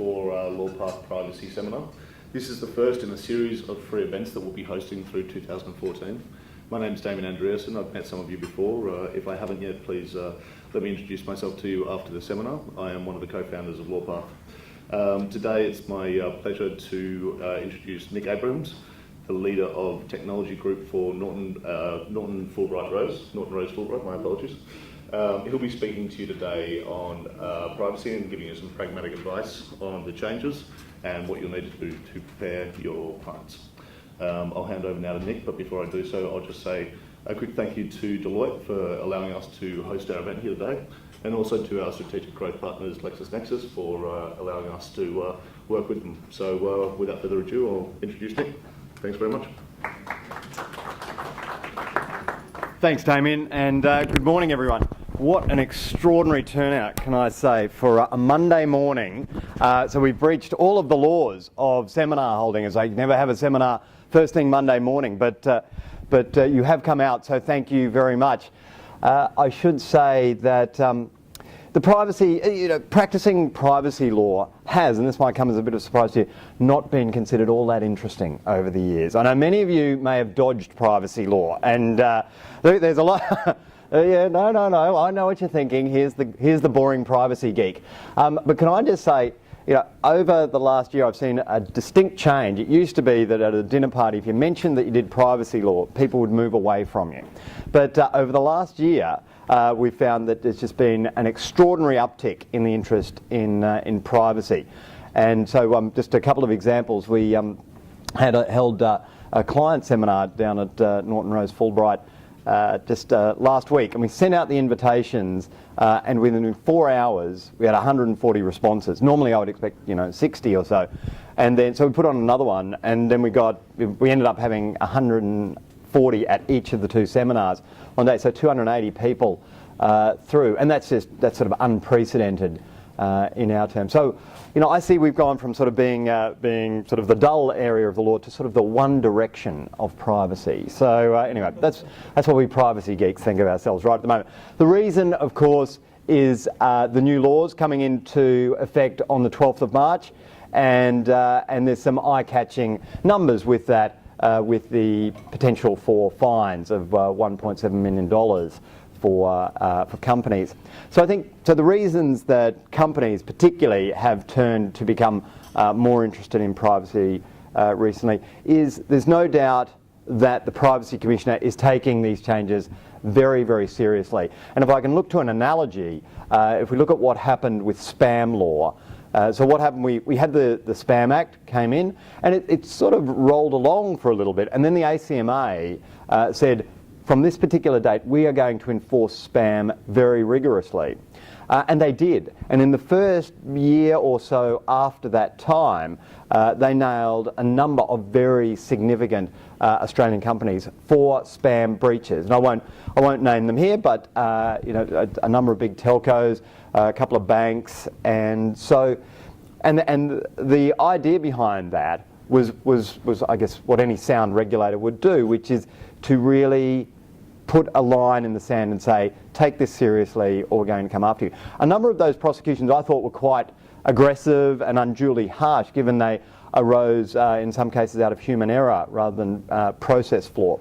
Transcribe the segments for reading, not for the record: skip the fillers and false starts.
for Lawpath Privacy Seminar. This is the first in a series of 3 events that we'll be hosting through 2014. My name's Damien Andreasen. I've met some of you before. If I haven't yet, please let me introduce myself to you after the seminar. I am one of the co-founders of Lawpath. Today it's my pleasure to introduce Nick Abrams, the leader of technology group for Norton Rose Fulbright, my apologies. He'll be speaking to you today on privacy and giving you some pragmatic advice on the changes and what you'll need to do to prepare your clients. I'll hand over now to Nick, but before I do so, I'll just say a quick thank you to Deloitte for allowing us to host our event here today, and also to our strategic growth partners, LexisNexis, for allowing us to work with them. So without further ado, I'll introduce Nick. Thanks very much. Thanks, Damien, and good morning, everyone. What an extraordinary turnout, can I say, for a Monday morning. So we've breached all of the laws of seminar holding, as I never have a seminar first thing Monday morning, but you have come out, so thank you very much. I should say that the privacy, practicing privacy law has, and this might come as a bit of a surprise to you, not been considered all that interesting over the years. I know many of you may have dodged privacy law, and there's a lot. Yeah, no, I know what you're thinking. Here's the boring privacy geek. But can I just say, over the last year I've seen a distinct change. It used to be that at a dinner party, if you mentioned that you did privacy law, people would move away from you. But over the last year, we've found that there's just been an extraordinary uptick in the interest in privacy. And so just a couple of examples. We held a client seminar down at Norton Rose Fulbright just last week, and we sent out the invitations, and within 4 hours we had 140 responses. Normally I would expect 60 or so, and then so we put on another one, and then we ended up having 140 at each of the 2 seminars on day, so 280 people through, and that's sort of unprecedented in our terms. So I see we've gone from sort of being sort of the dull area of the law to sort of the one direction of privacy. So anyway, that's what we privacy geeks think of ourselves right at the moment. The reason, of course, is the new laws coming into effect on the 12th of March, and there's some eye-catching numbers with that, with the potential for fines of $1.7 million for companies. So I think the reasons that companies particularly have turned to become more interested in privacy recently is there's no doubt that the Privacy Commissioner is taking these changes very, very seriously. And if I can look to an analogy, if we look at what happened with spam law, so what happened, we had the Spam Act came in, and it sort of rolled along for a little bit, and then the ACMA said, from this particular date, we are going to enforce spam very rigorously. And they did. And in the first year or so after that time, they nailed a number of very significant Australian companies for spam breaches. And I won't name them here, but a number of big telcos, a couple of banks, and so, and the idea behind that was I guess what any sound regulator would do, which is to really put a line in the sand and say, take this seriously or we're going to come after you. A number of those prosecutions I thought were quite aggressive and unduly harsh, given they arose in some cases out of human error rather than process flaw.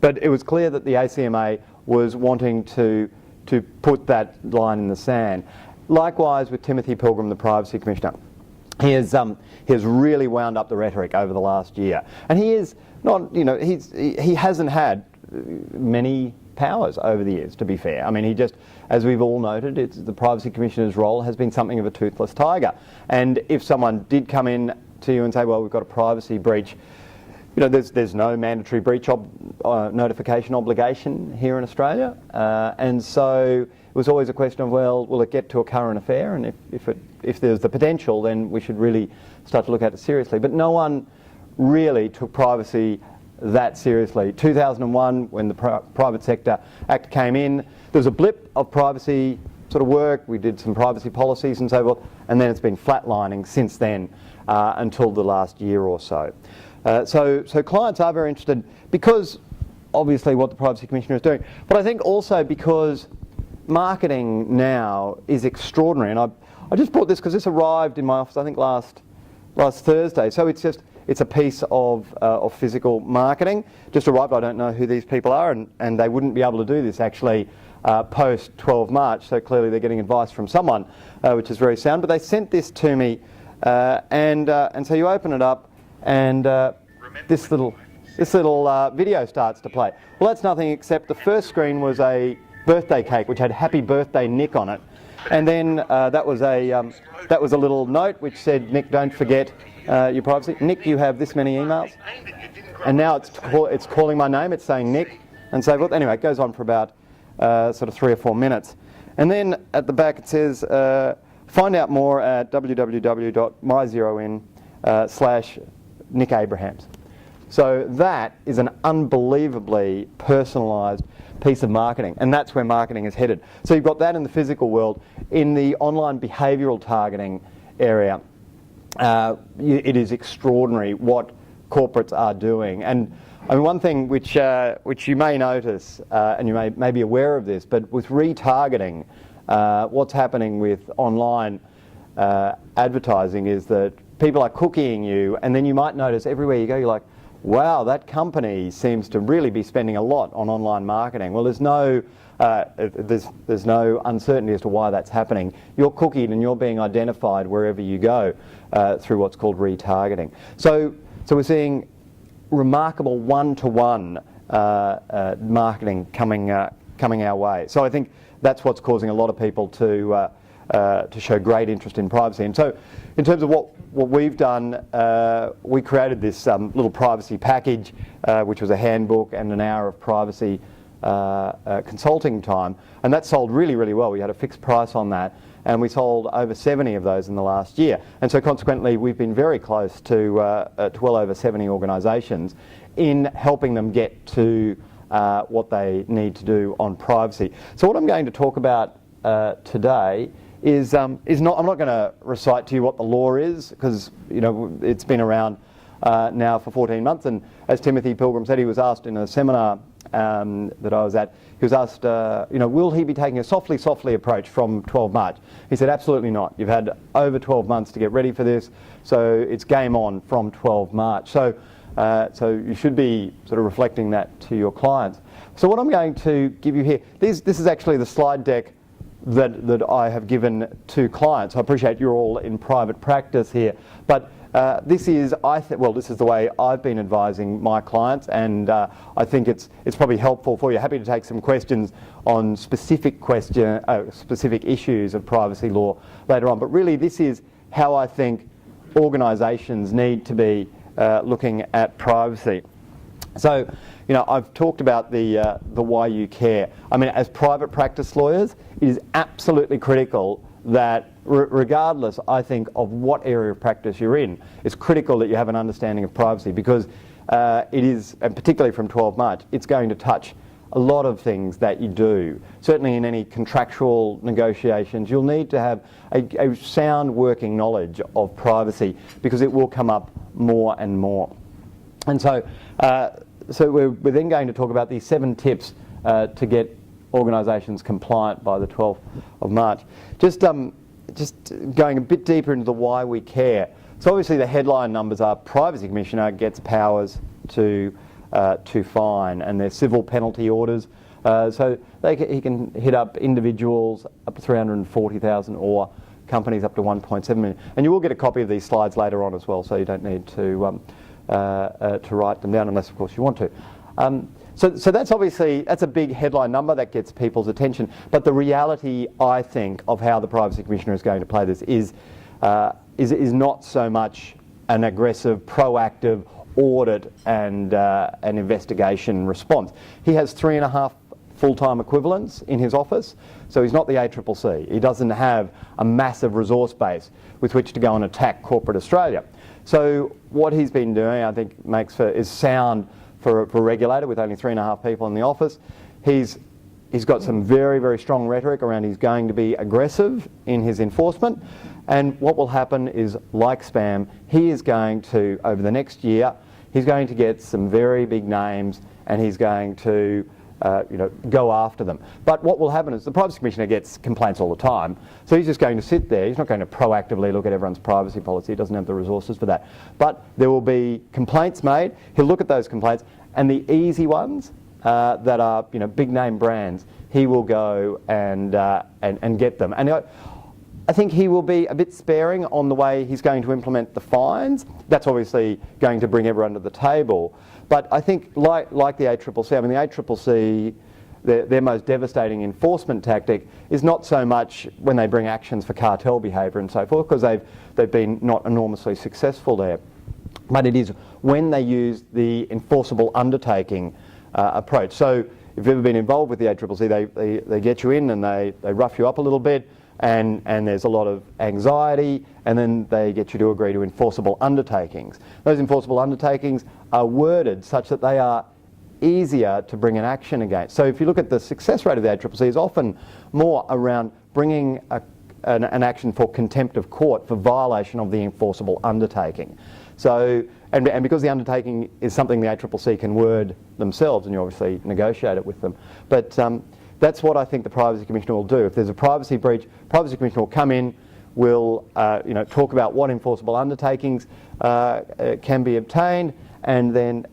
But it was clear that the ACMA was wanting to put that line in the sand. Likewise with Timothy Pilgrim, the Privacy Commissioner. He has really wound up the rhetoric over the last year, and he is not, he hasn't had many powers over the years, to be fair. I mean, he just, as we've all noted, the Privacy Commissioner's role has been something of a toothless tiger. And if someone did come in to you and say, well, we've got a privacy breach, there's no mandatory breach notification obligation here in Australia, and so it was always a question of, well, will it get to a current affair, and if there's the potential, then we should really start to look at it seriously. But no one really took privacy that seriously. 2001, when the Private Sector Act came in, there was a blip of privacy sort of work. We did some privacy policies and so forth, and then it's been flatlining since then until the last year or so. So clients are very interested because obviously what the Privacy Commissioner is doing, but I think also because marketing now is extraordinary, and I just brought this because this arrived in my office, I think last Thursday. So it's a piece of physical marketing. Just arrived. I don't know who these people are, and they wouldn't be able to do this actually post 12 March. So clearly they're getting advice from someone, which is very sound. But they sent this to me, and so you open it up, and this little video starts to play. Well, that's nothing except the first screen was a birthday cake which had "Happy Birthday, Nick" on it, and then that was a little note which said, "Nick, don't forget your privacy. Nick, you have this many emails." And now it's calling my name. It's saying Nick, and so forth. Anyway, it goes on for about sort of 3 or 4 minutes, and then at the back it says, "Find out more at www.myzeroin/Nick Abrahams." So that is an unbelievably personalised piece of marketing, and that's where marketing is headed. So you've got that in the physical world. In the online behavioural targeting area, it is extraordinary what corporates are doing. And I mean, one thing which you may notice, and you may be aware of this, but with retargeting, what's happening with online advertising is that people are cookieing you, and then you might notice everywhere you go, you're like, wow, that company seems to really be spending a lot on online marketing. Well, there's no uncertainty as to why that's happening. You're cookied and you're being identified wherever you go through what's called retargeting. So we're seeing remarkable one-to-one marketing coming our way. So I think that's what's causing a lot of people to show great interest in privacy. And so in terms of what we've done, we created this little privacy package, which was a handbook and an hour of privacy consulting time, and that sold really, really well. We had a fixed price on that, and we sold over 70 of those in the last year. And so consequently, we've been very close to well over 70 organisations in helping them get to what they need to do on privacy. So what I'm going to talk about today is not. I'm not going to recite to you what the law is, because it's been around now for 14 months. And as Timothy Pilgrim said, he was asked in a seminar that I was at. He was asked, will he be taking a softly approach from 12 March? He said, absolutely not. You've had over 12 months to get ready for this, so it's game on from 12 March. So you should be sort of reflecting that to your clients. So what I'm going to give you here, this is actually the slide deck that I have given to clients. I appreciate you're all in private practice here, but this is the way I've been advising my clients, and I think it's probably helpful for you. Happy to take some questions on specific issues of privacy law later on. But really, this is how I think organisations need to be looking at privacy. So, I've talked about the why you care. I mean, as private practice lawyers, it is absolutely critical that regardless, I think, of what area of practice you're in, it's critical that you have an understanding of privacy, because it is, and particularly from 12 March, it's going to touch a lot of things that you do. Certainly in any contractual negotiations, you'll need to have a sound working knowledge of privacy, because it will come up more and more. And so we're then going to talk about these 7 tips to get organisations compliant by the 12th of March. Just going a bit deeper into the why we care. So obviously the headline numbers are Privacy Commissioner gets powers to fine, and there's civil penalty orders. So he can hit up individuals up to 340,000 or companies up to 1.7 million. And you will get a copy of these slides later on as well, so you don't need to write them down unless, of course, you want to. So that's a big headline number that gets people's attention. But the reality, I think, of how the Privacy Commissioner is going to play this is not so much an aggressive, proactive audit and an investigation response. He has 3.5 full-time equivalents in his office, so he's not the ACCC. He doesn't have a massive resource base with which to go and attack corporate Australia. So what he's been doing, I think, is sound for a regulator with only 3.5 people in the office. He's got some very, very strong rhetoric around he's going to be aggressive in his enforcement. And what will happen is, like spam, he is going to, over the next year, he's going to get some very big names, and he's going to go after them. But what will happen is the Privacy Commissioner gets complaints all the time, so he's just going to sit there. He's not going to proactively look at everyone's privacy policy. He doesn't have the resources for that. But there will be complaints made. He'll look at those complaints, and the easy ones that are big name brands, he will go and get them. And I think he will be a bit sparing on the way he's going to implement the fines. That's obviously going to bring everyone to the table. But I think like the ACCC, the ACCC, their most devastating enforcement tactic is not so much when they bring actions for cartel behaviour and so forth, because they've been not enormously successful there. But it is when they use the enforceable undertaking approach. So if you've ever been involved with the ACCC, they get you in and they rough you up a little bit, and there's a lot of anxiety, and then they get you to agree to enforceable undertakings. Those enforceable undertakings are worded such that they are easier to bring an action against. So if you look at the success rate of the ACCC, it's often more around bringing an action for contempt of court for violation of the enforceable undertaking. So, and because the undertaking is something the ACCC can word themselves, and you obviously negotiate it with them. But that's what I think the Privacy Commissioner will do. If there's a privacy breach, Privacy Commissioner will come in, will talk about what enforceable undertakings can be obtained, and then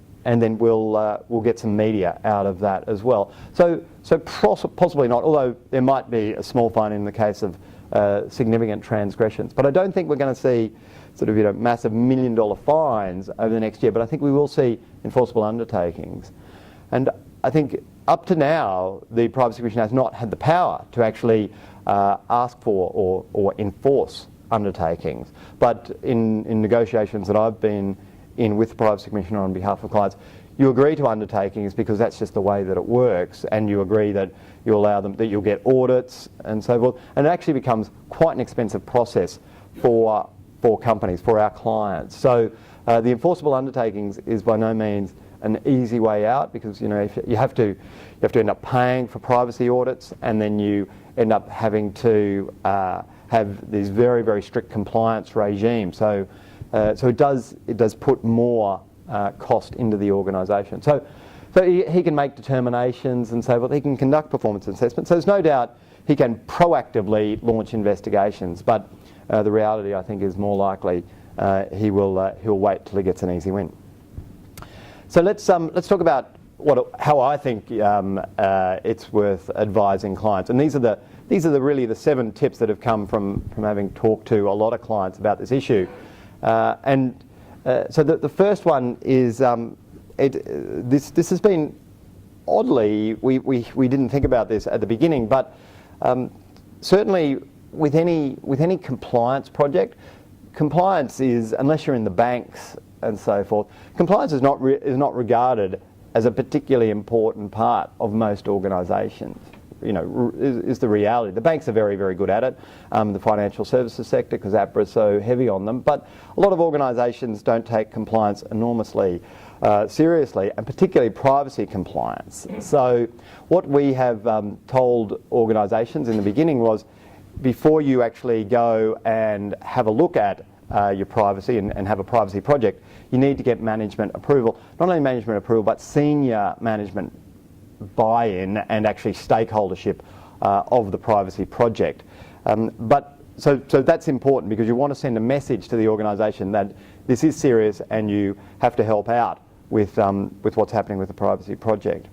we'll get some media out of that as well. So possibly not, although there might be a small fine in the case of significant transgressions. But I don't think we're going to see sort of massive $1 million fines over the next year. But I think we will see enforceable undertakings, and I think up to now the Privacy Commission has not had the power to actually ask for or enforce undertakings. But in negotiations that I've been in with the Privacy Commissioner on behalf of clients, you agree to undertakings because that's just the way that it works, and you agree that you allow them, that you'll get audits and so forth, and it actually becomes quite an expensive process for companies, for our clients. So the enforceable undertakings is by no means an easy way out, because if you have to end up paying for privacy audits, and then you end up having to have these very, very strict compliance regimes. So it does put more cost into the organisation. So he can make determinations and so forth. He can conduct performance assessments. So there's no doubt he can proactively launch investigations. But the reality, I think, is more likely he'll wait till he gets an easy win. So let's talk about how I think it's worth advising clients. And these are really the 7 tips that have come from having talked to a lot of clients about this issue. So the first one is this has been, oddly, we didn't think about this at the beginning, but certainly with any compliance project, compliance is, unless you're in the banks and so forth, compliance is not regarded as a particularly important part of most organisations. Is the reality. The banks are very, very good at it. The financial services sector, because APRA is so heavy on them. But a lot of organisations don't take compliance enormously seriously, and particularly privacy compliance. So what we have told organisations in the beginning was, before you actually go and have a look at your privacy and have a privacy project, you need to get management approval. Not only management approval, but senior management buy-in and actually stakeholdership of the privacy project. So that's important, because you want to send a message to the organisation that this is serious and you have to help out with what's happening with the privacy project.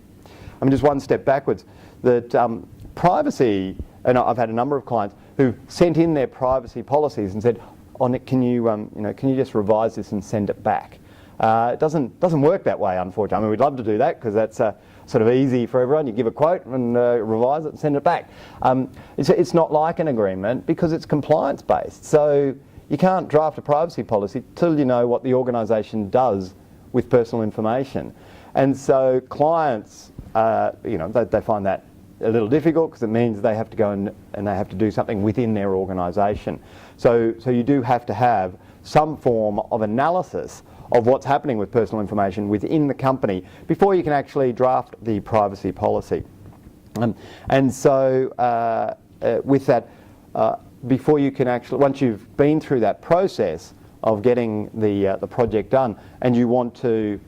Just one step backwards, that privacy, and I've had a number of clients who sent in their privacy policies and said, "Oh, Nick, can you just revise this and send it back?" It doesn't work that way, unfortunately. We'd love to do that, because that's sort of easy for everyone. You give a quote and revise it and send it back. It's not like an agreement, because it's compliance based. So you can't draft a privacy policy till you know what the organisation does with personal information. And so clients, they find that a little difficult, because it means they have to go and they have to do something within their organisation. So you do have to have some form of analysis of what's happening with personal information within the company before you can actually draft the privacy policy. And so with that, before you can actually, once you've been through that process of getting the project done, and you want to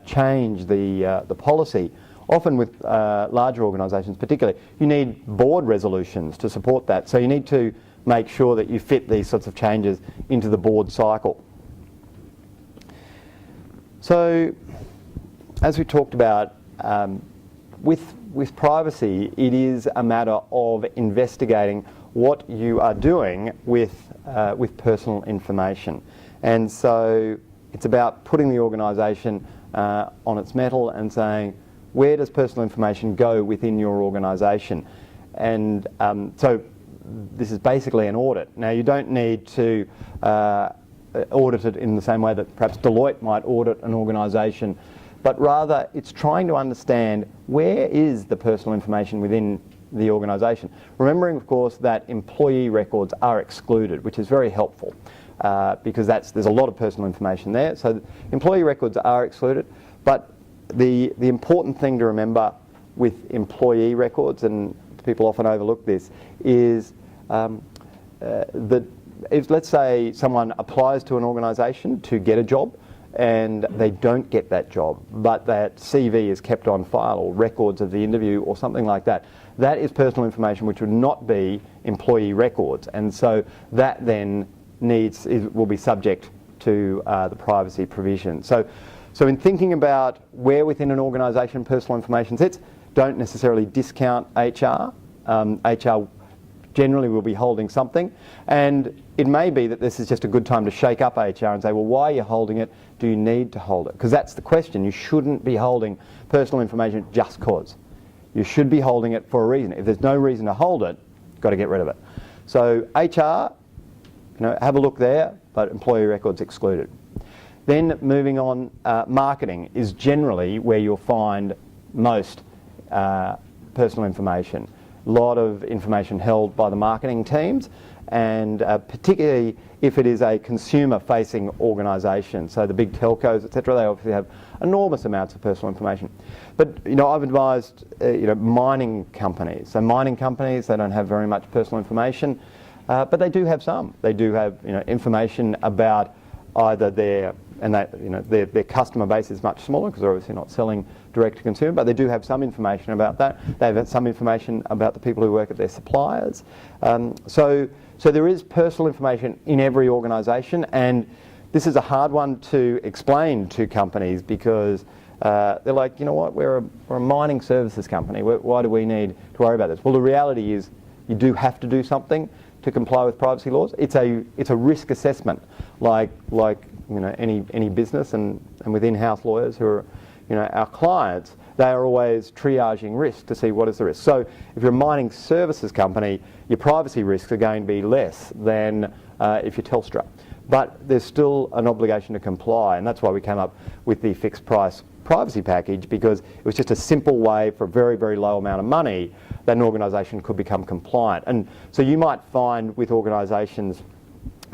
change the policy, often with larger organisations particularly, you need board resolutions to support that. So you need to make sure that you fit these sorts of changes into the board cycle. So, as we talked about, with privacy, it is a matter of investigating what you are doing with personal information. And so it's about putting the organisation on its mettle and saying, where does personal information go within your organisation? And so this is basically an audit. Now, you don't need to audit it in the same way that perhaps Deloitte might audit an organisation, but rather it's trying to understand where is the personal information within the organisation. Remembering, of course, that employee records are excluded, which is very helpful because there's a lot of personal information there. So employee records are excluded, but the important thing to remember with employee records, and people often overlook this, is that if, let's say, someone applies to an organisation to get a job and they don't get that job, but that CV is kept on file or records of the interview or something like that, that is personal information which would not be employee records, and so that then will be subject to the privacy provision. So in thinking about where within an organisation personal information sits, don't necessarily discount HR. HR generally will be holding something, and it may be that this is just a good time to shake up HR and say, well, why are you holding it? Do you need to hold it? Because that's the question. You shouldn't be holding personal information just cause. You should be holding it for a reason. If there's no reason to hold it, you've got to get rid of it. So HR, have a look there, but employee records excluded. Then moving on, marketing is generally where you'll find most personal information. A lot of information held by the marketing teams, and particularly if it is a consumer-facing organisation. So the big telcos, etc., they obviously have enormous amounts of personal information. But I've advised mining companies. So mining companies, they don't have very much personal information, but they do have some. They do have information about either their customer base is much smaller because they're obviously not selling direct to consumer, but they do have some information about that. They have some information about the people who work at their suppliers. So there is personal information in every organisation, and this is a hard one to explain to companies because they're like, you know what, we're a mining services company. Why do we need to worry about this? Well, the reality is you do have to do something to comply with privacy laws. It's a risk assessment, like any business, and with in-house lawyers who are our clients, they are always triaging risk to see what is the risk. So if you're a mining services company, your privacy risks are going to be less than if you're Telstra. But there's still an obligation to comply, and that's why we came up with the fixed price privacy package, because it was just a simple way for a very, very low amount of money that an organisation could become compliant. And so you might find with organisations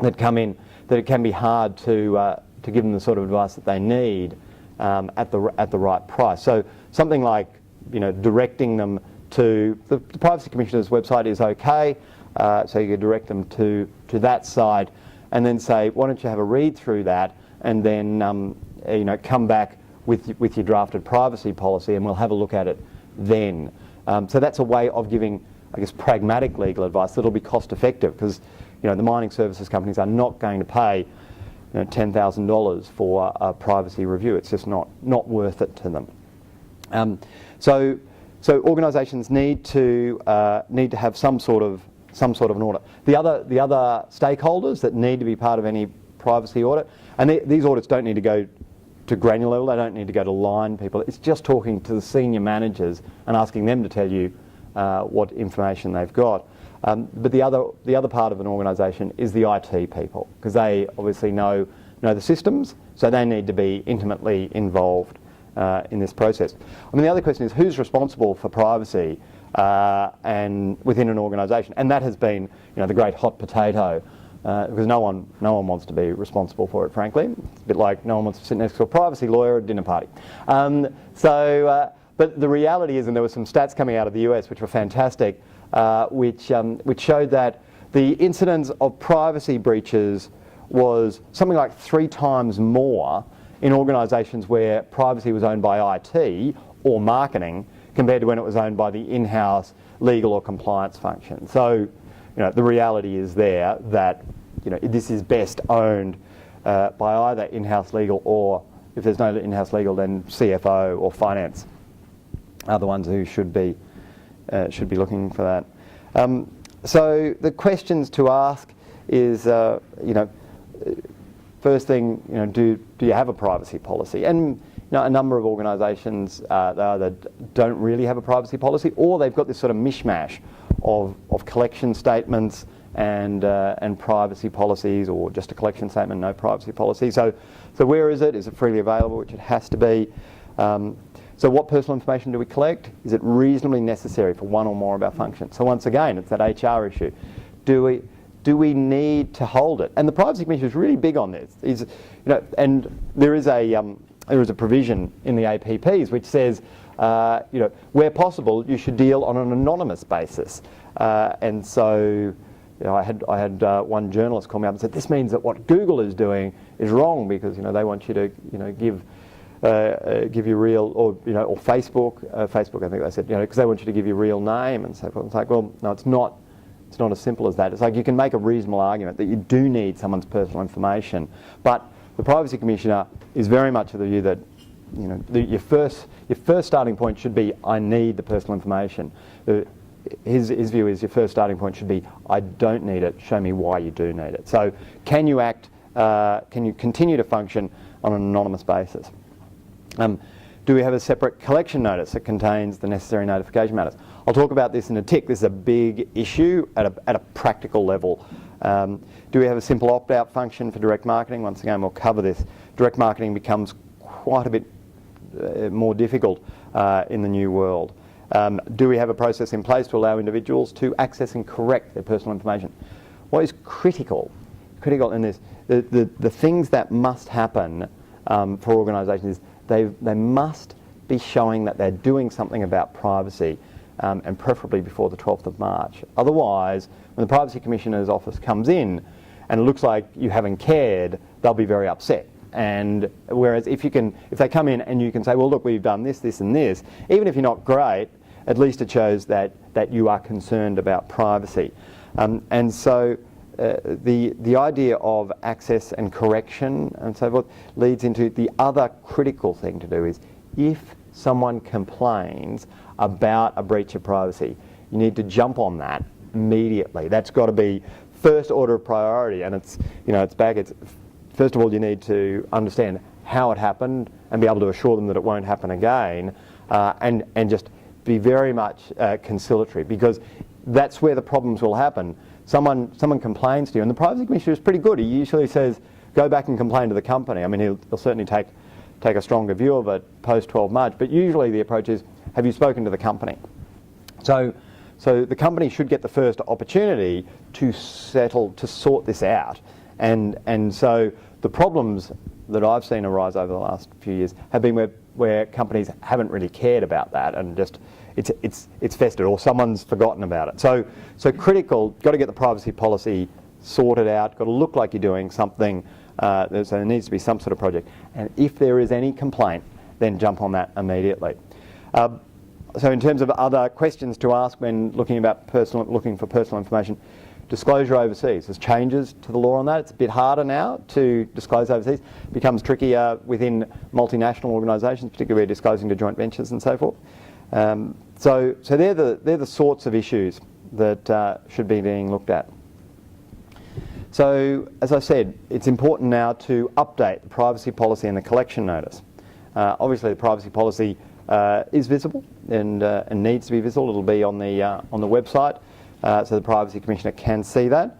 that come in that it can be hard to give them the sort of advice that they need at the right price. So something like directing them to the Privacy Commissioner's website is okay. So you could direct them to that side, and then say, why don't you have a read through that, and then come back with your drafted privacy policy, and we'll have a look at it then. So that's a way of giving, I guess, pragmatic legal advice that'll be cost effective, because the mining services companies are not going to pay $10,000 for a privacy review. It's just not worth it to them. So organisations need to have some sort of an audit. The other stakeholders that need to be part of any privacy audit, and these audits don't need to go to granular level. They don't need to go to line people. It's just talking to the senior managers and asking them to tell you what information they've got. But the other part of an organisation is the IT people, because they obviously know the systems, so they need to be intimately involved in this process. I mean, the other question is who's responsible for privacy and within an organisation, and that has been the great hot potato. Because no one wants to be responsible for it, frankly. It's a bit like no one wants to sit next to a privacy lawyer at a dinner party. But the reality is, and there were some stats coming out of the US which were fantastic, which showed that the incidence of privacy breaches was something like 3 times more in organisations where privacy was owned by IT or marketing compared to when it was owned by the in-house legal or compliance function. So, the reality is there that, this is best owned by either in-house legal, or if there's no in-house legal, then CFO or finance are the ones who should be looking for that. So the questions to ask is, first thing, do you have a privacy policy? And a number of organisations they either don't really have a privacy policy, or they've got this sort of mishmash of collection statements and privacy policies, or just a collection statement, no privacy policy. So where is it? Is it freely available, which it has to be? So what personal information do we collect? Is it reasonably necessary for one or more of our functions? So once again, it's that HR issue. Do we need to hold it? And the Privacy Commission is really big on this. And there is a provision in the APPs which says, where possible, you should deal on an anonymous basis. And so, I had one journalist call me up and said, this means that what Google is doing is wrong, because they want you to give you real, or Facebook. Facebook, I think they said, because they want you to give your real name and so forth. It's like, well, no, it's not. It's not as simple as that. It's like you can make a reasonable argument that you do need someone's personal information, but the Privacy Commissioner is very much of the view that your first starting point should be, I need the personal information. His view is your first starting point should be, I don't need it, show me why you do need it. So can you continue to function on an anonymous basis? Do we have a separate collection notice that contains the necessary notification matters? I'll talk about this in a tick. This is a big issue at a practical level. Do we have a simple opt-out function for direct marketing? Once again, we'll cover this. Direct marketing becomes quite a bit more difficult in the new world. Do we have a process in place to allow individuals to access and correct their personal information? What is critical in this, the things that must happen for organisations is they must be showing that they're doing something about privacy, and preferably before the 12th of March. Otherwise, when the Privacy Commissioner's office comes in and it looks like you haven't cared, they'll be very upset. And whereas if they come in and you can say, well, look, we've done this, this and this, even if you're not great, at least it shows that you are concerned about privacy. And so the idea of access and correction and so forth leads into the other critical thing to do is, if someone complains about a breach of privacy, you need to jump on that immediately. That's got to be first order of priority, and it's first of all, you need to understand how it happened and be able to assure them that it won't happen again, and just be very much conciliatory, because that's where the problems will happen. Someone complains to you, and the Privacy Commissioner is pretty good. He usually says, go back and complain to the company. I mean, he'll certainly take a stronger view of it post 12 March, but usually the approach is, have you spoken to the company? So the company should get the first opportunity to sort this out. And so the problems that I've seen arise over the last few years have been where companies haven't really cared about that, and just it's festered, or someone's forgotten about it. So critical, got to get the privacy policy sorted out, got to look like you're doing something, so there needs to be some sort of project. And if there is any complaint, then jump on that immediately. So in terms of other questions to ask when looking for personal information, disclosure overseas. There's changes to the law on that. It's a bit harder now to disclose overseas. It becomes trickier within multinational organisations, particularly disclosing to joint ventures and so forth. So they're the sorts of issues that should be being looked at. So, as I said, it's important now to update the privacy policy and the collection notice. Obviously, the privacy policy is visible and needs to be visible. It'll be on the website, so the Privacy Commissioner can see that.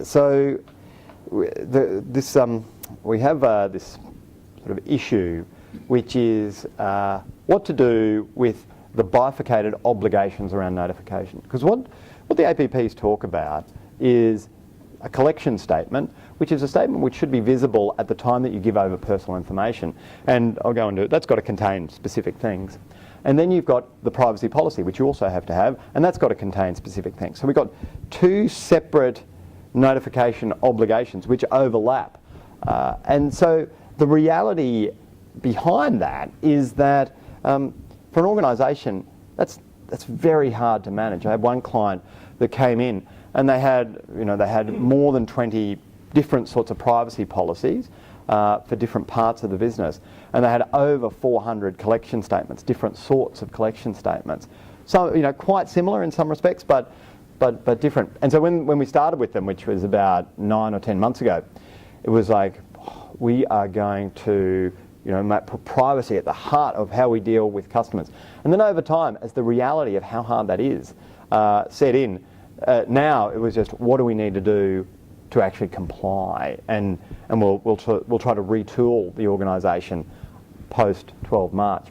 So we have this sort of issue, which is what to do with the bifurcated obligations around notification. Because what the APPs talk about is a collection statement, which is a statement which should be visible at the time that you give over personal information. And I'll go into it. That's got to contain specific things. And then you've got the privacy policy, which you also have to have, and that's got to contain specific things. So we've got two separate notification obligations which overlap. And so the reality behind that is that for an organisation, that's very hard to manage. I had one client that came in and they had more than 20 different sorts of privacy policies for different parts of the business, and they had over 400 collection statements, different sorts of collection statements. So quite similar in some respects, but different. And so when we started with them, which was about 9 or 10 months ago, it was like, we are going to put privacy at the heart of how we deal with customers. And then over time, as the reality of how hard that is set in, now it was just, what do we need to do to actually comply? And we'll try to retool the organisation post 12 March.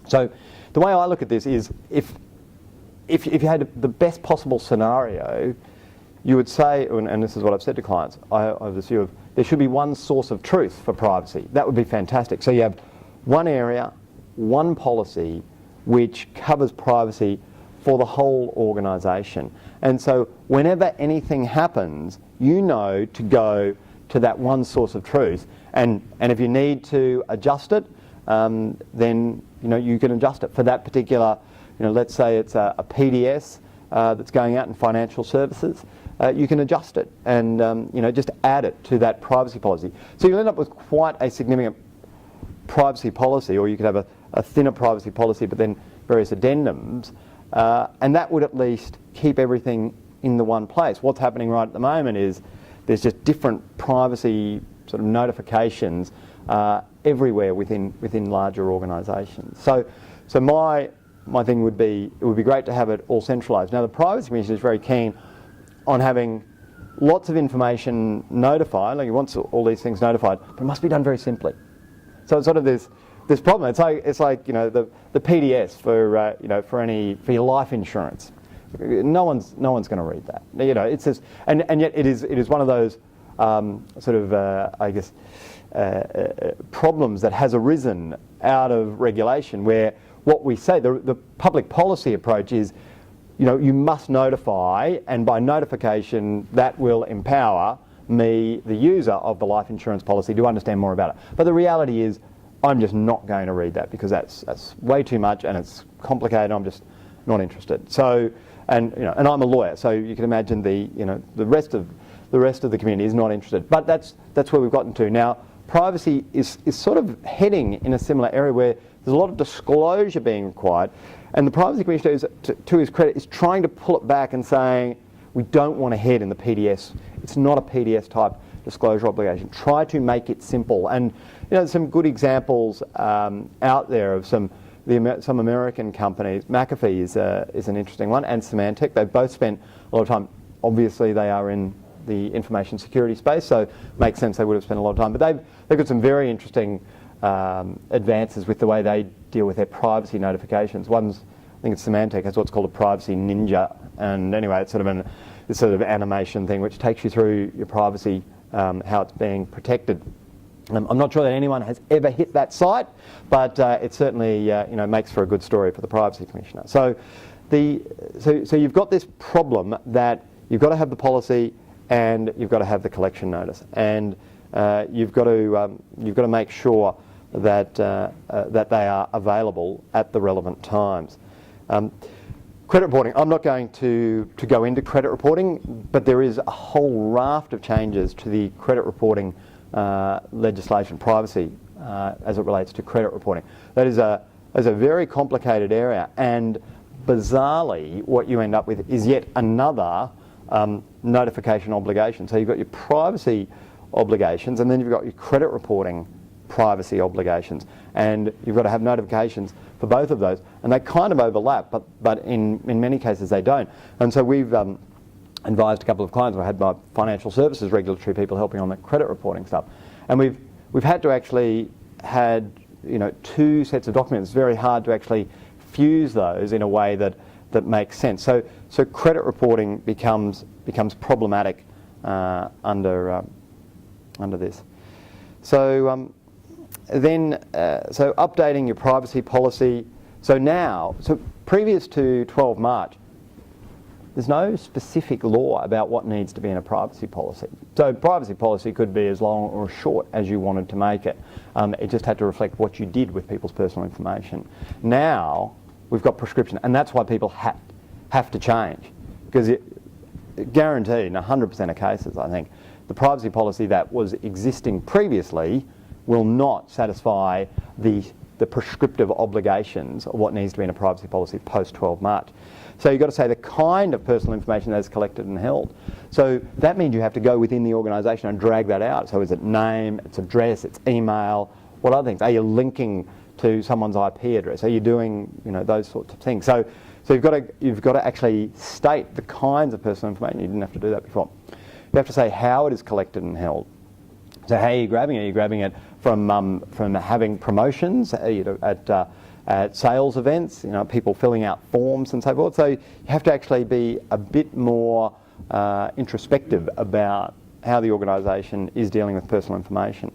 So the way I look at this is, if you had the best possible scenario, you would say, and this is what I've said to clients, I have this view of, there should be one source of truth for privacy. That would be fantastic. So you have one area, one policy, which covers privacy for the whole organisation. And so whenever anything happens, you know to go to that one source of truth. And if you need to adjust it, then you can adjust it for that particular, let's say it's a PDS that's going out in financial services. You can adjust it and just add it to that privacy policy. So you'll end up with quite a significant privacy policy, or you could have a thinner privacy policy but then various addendums, and that would at least keep everything in the one place. What's happening right at the moment is there's just different privacy sort of notifications everywhere within larger organisations. So my thing would be, it would be great to have it all centralised. Now the Privacy Commission is very keen on having lots of information notified, like he wants all these things notified, but it must be done very simply. So it's sort of this problem. It's like the PDS for your life insurance. No one's going to read that. It's just, and yet it is one of those problems that has arisen out of regulation, where what we say, the public policy approach is, you must notify, and by notification that will empower me, the user of the life insurance policy, to understand more about it. But the reality is, I'm just not going to read that because that's way too much and it's complicated. I'm just not interested. So, and I'm a lawyer, so you can imagine the rest of the community is not interested. But that's where we've gotten to now. Privacy is sort of heading in a similar area where there's a lot of disclosure being required, and the Privacy Commissioner, to his credit, is trying to pull it back and saying, we don't want to head in the PDS. It's not a PDS type disclosure obligation. Try to make it simple. And there's some good examples out there of some American companies. McAfee is an interesting one, and Symantec. They've both spent a lot of time. Obviously, they are in the information security space, so it makes sense they would have spent a lot of time. But they've got some very interesting advances with the way they deal with their privacy notifications. I think it's Symantec, has what's called a privacy ninja, and anyway, it's sort of this sort of animation thing which takes you through your privacy, how it's being protected. I'm not sure that anyone has ever hit that site, but it certainly makes for a good story for the Privacy Commissioner. So you've got this problem that you've got to have the policy and you've got to have the collection notice, and you've got to make sure that they are available at the relevant times. Credit reporting. I'm not going to go into credit reporting, but there is a whole raft of changes to the credit reporting legislation, privacy, as it relates to credit reporting. That is a very complicated area, and bizarrely, what you end up with is yet another notification obligation. So you've got your privacy obligations, and then you've got your credit reporting privacy obligations, and you've got to have notifications for both of those, and they kind of overlap, but in many cases they don't. And so we've advised a couple of clients. I had my financial services regulatory people helping on the credit reporting stuff, and we've had to actually had two sets of documents. It's very hard to actually fuse those in a way that makes sense. So credit reporting becomes problematic under this. So so updating your privacy policy. So previous to 12 March, there's no specific law about what needs to be in a privacy policy. So privacy policy could be as long or short as you wanted to make it. It just had to reflect what you did with people's personal information. Now we've got prescription, and that's why people have to change, because guaranteed in 100% of cases, I think, the privacy policy that was existing previously will not satisfy the prescriptive obligations of what needs to be in a privacy policy post 12 March. So you've got to say the kind of personal information that is collected and held. So that means you have to go within the organisation and drag that out. So is it name, it's address, it's email, what other things? Are you linking to someone's IP address? Are you doing, those sorts of things? So you've got to actually state the kinds of personal information. You didn't have to do that before. You have to say how it is collected and held. So how are you grabbing it? Are you grabbing it from having promotions at sales events, people filling out forms and so forth? So you have to actually be a bit more introspective about how the organisation is dealing with personal information.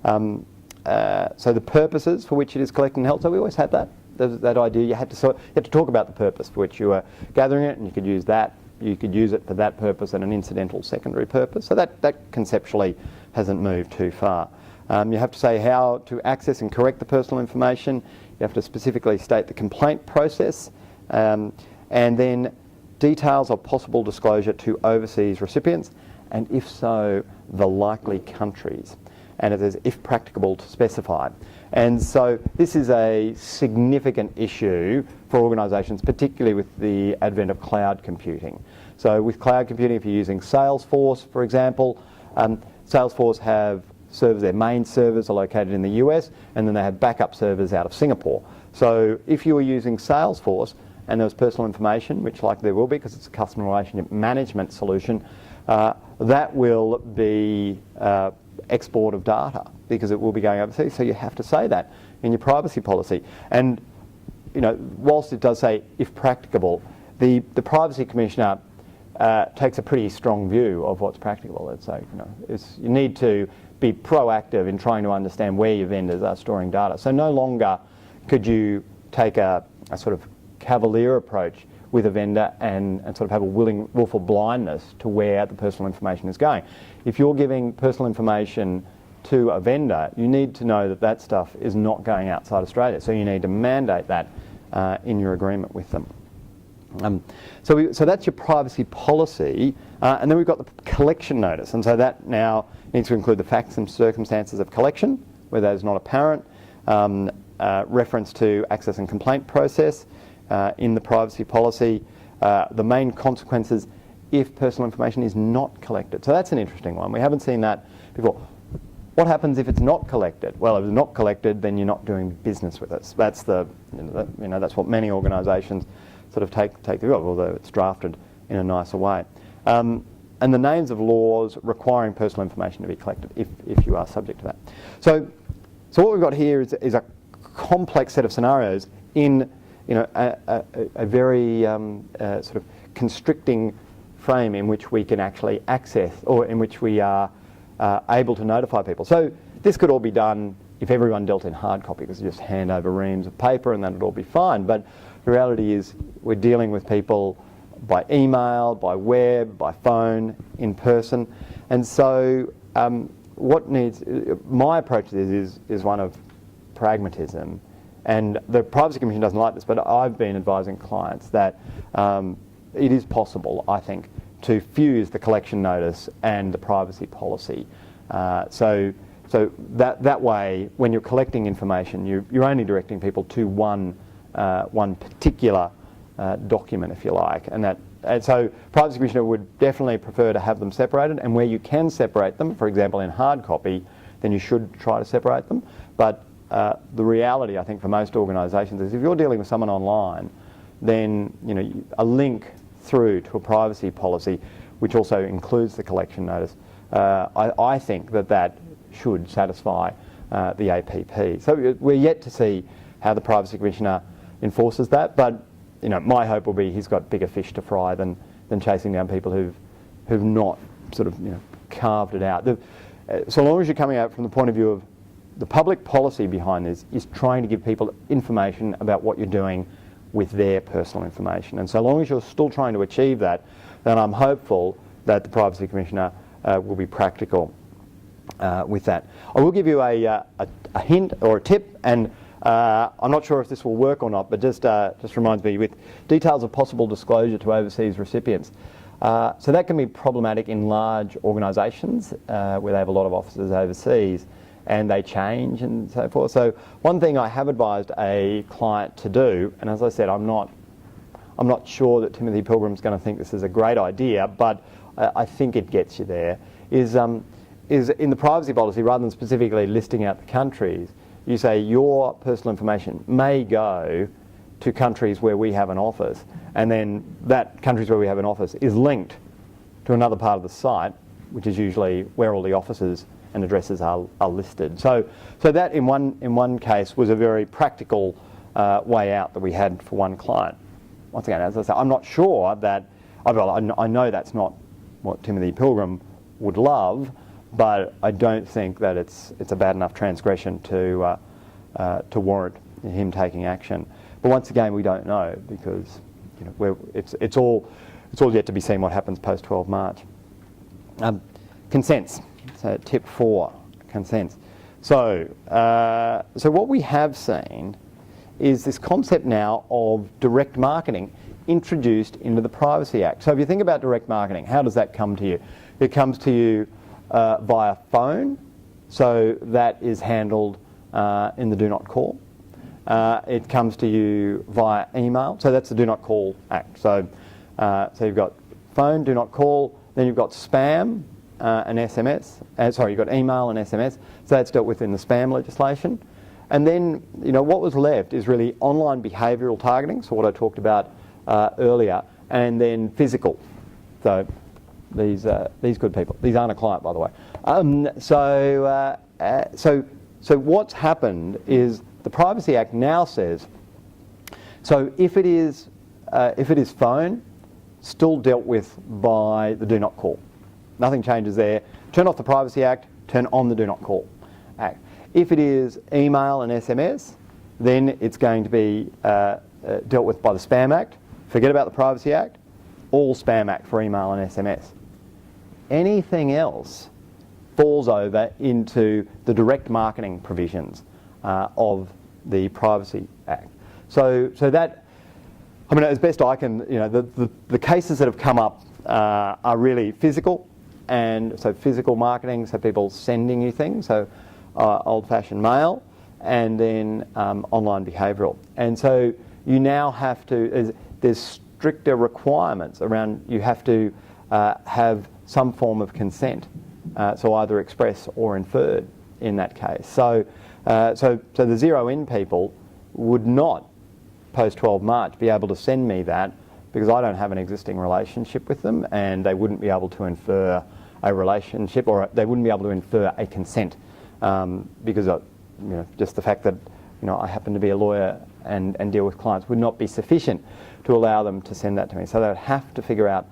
So the purposes for which it is collected and held. So we always had that idea. You had to talk about the purpose for which you were gathering it, and you could use that. You could use it for that purpose and an incidental secondary purpose. So that conceptually hasn't moved too far. You have to say how to access and correct the personal information. You have to specifically state the complaint process, and then details of possible disclosure to overseas recipients, and if so, the likely countries. And it says, if practicable, to specify. And so this is a significant issue for organisations, particularly with the advent of cloud computing. So with cloud computing, if you're using Salesforce, for example, Salesforce have servers, their main servers are located in the US, and then they have backup servers out of Singapore. So if you were using Salesforce and there was personal information, which likely there will be because it's a customer relationship management solution, that will be export of data because it will be going overseas. So you have to say that in your privacy policy. And whilst it does say if practicable, the Privacy Commissioner takes a pretty strong view of what's practicable. It's like, you need to be proactive in trying to understand where your vendors are storing data. So no longer could you take a sort of cavalier approach with a vendor and sort of have a willful blindness to where the personal information is going. If you're giving personal information to a vendor, you need to know that stuff is not going outside Australia. So you need to mandate that in your agreement with them. So that's your privacy policy, and then we've got the collection notice, and so that now needs to include the facts and circumstances of collection, where that is not apparent, reference to access and complaint process in the privacy policy, the main consequences if personal information is not collected. So that's an interesting one. We haven't seen that before. What happens if it's not collected? Well, if it's not collected, then you're not doing business with us. That's that's what many organisations sort of take the view of, although it's drafted in a nicer way. And the names of laws requiring personal information to be collected if you are subject to that. So what we've got here is a complex set of scenarios in a very sort of constricting frame in which we can actually access, or in which we are able to notify people. So this could all be done if everyone dealt in hard copy, because you just hand over reams of paper and that would all be fine. But the reality is we're dealing with people by email, by web, by phone, in person. And so my approach to this is one of pragmatism. And the Privacy Commission doesn't like this, but I've been advising clients that it is possible, I think, to fuse the collection notice and the privacy policy. So that way, when you're collecting information, you're only directing people to one particular document, if you like. And so Privacy Commissioner would definitely prefer to have them separated, and where you can separate them, for example in hard copy, then you should try to separate them. But the reality, I think, for most organisations is if you're dealing with someone online, then a link through to a privacy policy, which also includes the collection notice, I think that should satisfy the APP. So we're yet to see how the Privacy Commissioner enforces that, but my hope will be he's got bigger fish to fry than chasing down people who've not sort of carved it out. So long as you're coming out from the point of view of the public policy behind this is trying to give people information about what you're doing with their personal information. And so long as you're still trying to achieve that, then I'm hopeful that the Privacy Commissioner will be practical with that. I will give you a hint or a tip, and I'm not sure if this will work or not, but just reminds me, with details of possible disclosure to overseas recipients. So that can be problematic in large organisations where they have a lot of offices overseas and they change and so forth. So one thing I have advised a client to do, and as I said, I'm not sure that Timothy Pilgrim's going to think this is a great idea, but I think it gets you there, is in the privacy policy, rather than specifically listing out the countries, you say your personal information may go to countries where we have an office, and then that countries where we have an office is linked to another part of the site, which is usually where all the offices and addresses are listed. So that in one case was a very practical way out that we had for one client. Once again, as I say, I'm not sure that, I know that's not what Timothy Pilgrim would love, but I don't think that it's a bad enough transgression to warrant him taking action. But once again, we don't know, because it's all yet to be seen what happens post 12 March. Consents. So tip 4, consents. So what we have seen is this concept now of direct marketing introduced into the Privacy Act. So if you think about direct marketing, how does that come to you? It comes to you via phone, so that is handled in the Do Not Call. It comes to you via email, so that's the Do Not Call Act. So you've got phone, Do Not Call, then you've got spam and SMS. You've got email and SMS, so that's dealt with in the spam legislation. And then, what was left is really online behavioural targeting, so what I talked about earlier, and then physical. So these good people. These aren't a client, by the way. So what's happened is the Privacy Act now says, so if it is phone, still dealt with by the Do Not Call. Nothing changes there. Turn off the Privacy Act, turn on the Do Not Call Act. If it is email and SMS, then it's going to be dealt with by the Spam Act. Forget about the Privacy Act, all Spam Act for email and SMS. Anything else falls over into the direct marketing provisions of the Privacy Act. So that, as best I can, the cases that have come up are really physical, and so physical marketing, so people sending you things, so old-fashioned mail, and then online behavioural. And so you now have to, there's stricter requirements around, you have to have some form of consent, so either express or inferred in that case. So the zero-in people would not, post 12 March, be able to send me that, because I don't have an existing relationship with them, and they wouldn't be able to infer a relationship, or they wouldn't be able to infer a consent, because of, just the fact that I happen to be a lawyer and deal with clients would not be sufficient to allow them to send that to me. So they would have to figure out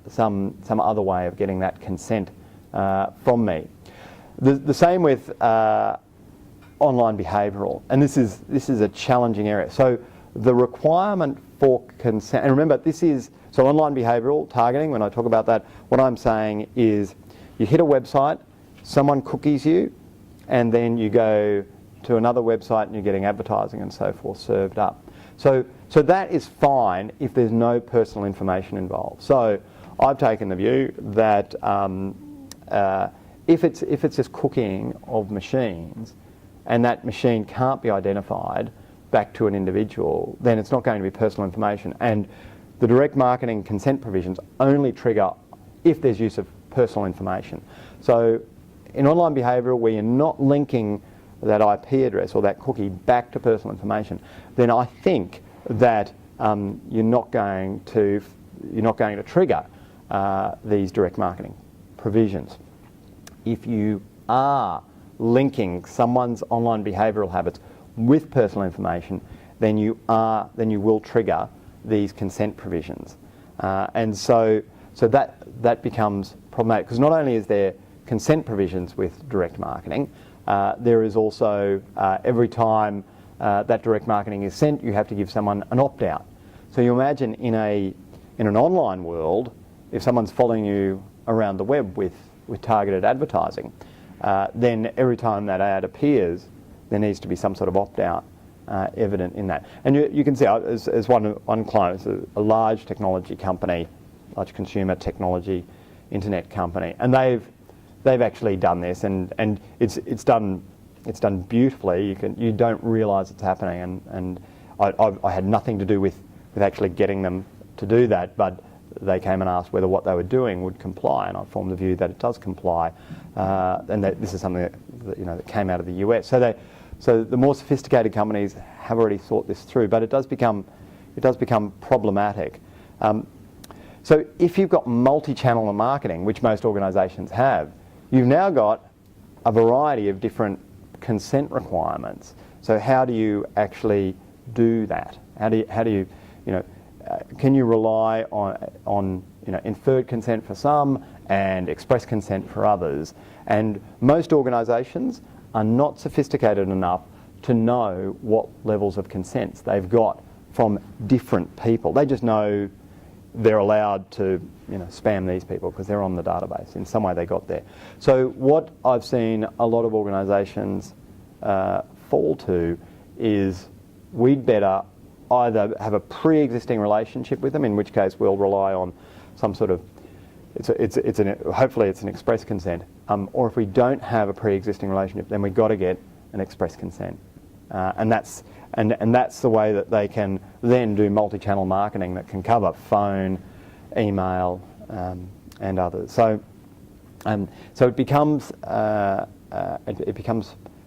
some other way of getting that consent from me. The same with online behavioural, and this is a challenging area. So the requirement for consent, and remember so online behavioural targeting, when I talk about that, what I'm saying is you hit a website, someone cookies you, and then you go to another website and you're getting advertising and so forth served up. So that is fine if there's no personal information involved. So I've taken the view that if it's just cooking of machines and that machine can't be identified back to an individual, then it's not going to be personal information. And the direct marketing consent provisions only trigger if there's use of personal information. So in online behavioural, where you're not linking that IP address or that cookie back to personal information, then I think that you're not going to trigger these direct marketing provisions. If you are linking someone's online behavioural habits with personal information, then you will trigger these consent provisions, and so that becomes problematic, because not only is there consent provisions with direct marketing, there is also every time that direct marketing is sent, you have to give someone an opt-out. So you imagine in an online world, if someone's following you around the web with targeted advertising, then every time that ad appears, there needs to be some sort of opt-out evident in that. And you can see, as one client, it's a large technology company, large consumer technology internet company, and they've actually done this, and it's done beautifully. You don't realise it's happening, and I had nothing to do with actually getting them to do that, but they came and asked whether what they were doing would comply, and I formed the view that it does comply, and that this is something that came out of the US. So the more sophisticated companies have already thought this through, but it does become problematic. So if you've got multi-channel marketing, which most organisations have, you've now got a variety of different consent requirements. So how do you actually do that? How do you can you rely on inferred consent for some and express consent for others? And most organisations are not sophisticated enough to know what levels of consents they've got from different people. They just know they're allowed to spam these people because they're on the database. In some way they got there. So what I've seen a lot of organisations fall to is we'd better either have a pre-existing relationship with them, in which case we'll rely on some sort of, hopefully it's an express consent, or if we don't have a pre-existing relationship, then we've got to get an express consent. And that's the way that they can then do multi-channel marketing that can cover phone, email, and others. So it becomes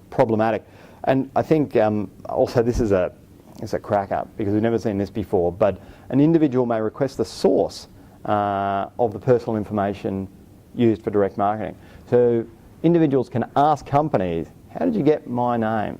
problematic. And I think also this is a cracker because we've never seen this before. But an individual may request the source of the personal information used for direct marketing. So individuals can ask companies, "How did you get my name?"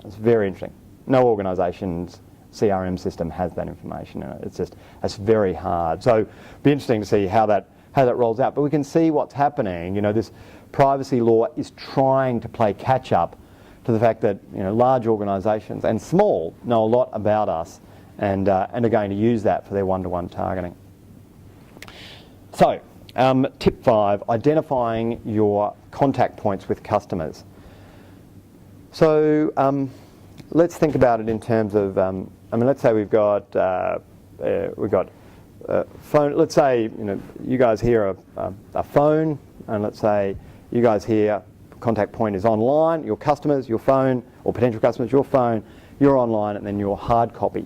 It's very interesting. No organisation's CRM system has that information in it. It's very hard. So it'll be interesting to see how that rolls out. But we can see what's happening. This privacy law is trying to play catch up to the fact that large organisations and small know a lot about us and are going to use that for their one-to-one targeting. So tip 5, identifying your contact points with customers. So let's think about it in terms of, let's say we've got phone. Let's say you guys hear a phone, and let's say you guys hear contact point is online. Your customers, your phone, or potential customers, your phone, you're online, and then your hard copy.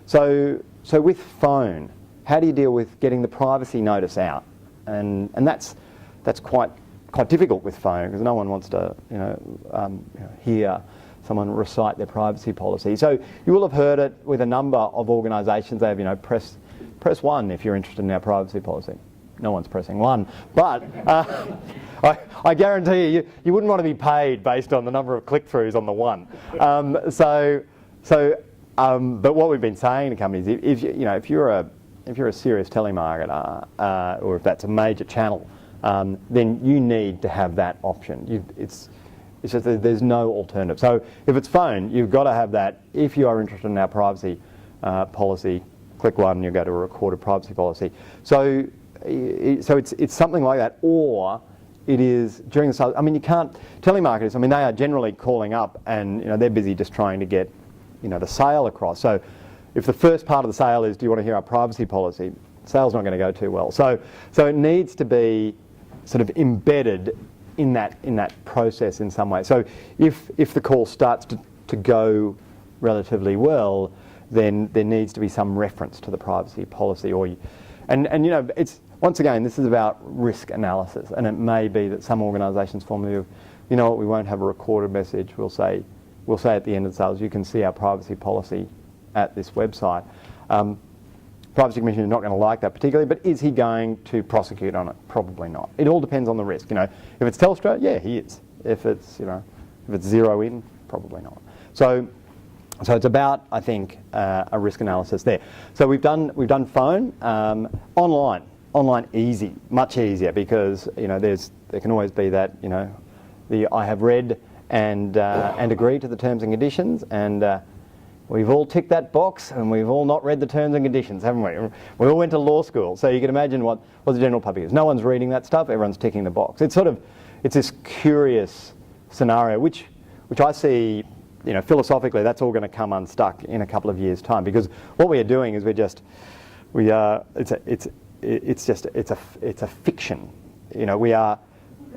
So with phone, how do you deal with getting the privacy notice out? And that's quite difficult with phone because no one wants to hear someone recite their privacy policy. So you will have heard it with a number of organisations. They have press 1 if you're interested in our privacy policy. No one's pressing 1, but I guarantee you wouldn't want to be paid based on the number of click-throughs on the 1. But what we've been saying to companies, if you're a serious telemarketer, or if that's a major channel, then you need to have that option. It's just that there's no alternative. So if it's phone, you've got to have that. If you are interested in our privacy policy, click 1, you go to a recorded privacy policy. So it's something like that, or it is during the sale. You can't, telemarketers, they are generally calling up and they're busy just trying to get the sale across. So if the first part of the sale is, do you want to hear our privacy policy, sale's not going to go too well. So it needs to be sort of embedded in that process in some way. So if the call starts to go relatively well, then there needs to be some reference to the privacy policy, it's, once again, this is about risk analysis, and it may be that some organisations form the view, we won't have a recorded message. We'll say at the end of the sales, you can see our privacy policy at this website. Privacy Commissioner is not going to like that particularly, but is he going to prosecute on it? Probably not. It all depends on the risk. If it's Telstra, yeah, he is. If it's zero in, probably not. So it's about, I think, a risk analysis there. So we've done phone, online easy, much easier because there can always be that I have read and agree to the terms and conditions, and we've all ticked that box, and we've all not read the terms and conditions, haven't we? We all went to law school, so you can imagine what the general public is. No one's reading that stuff, everyone's ticking the box. It's this curious scenario, which I see, philosophically, that's all going to come unstuck in a couple of years' time, because what we are doing is it's a fiction.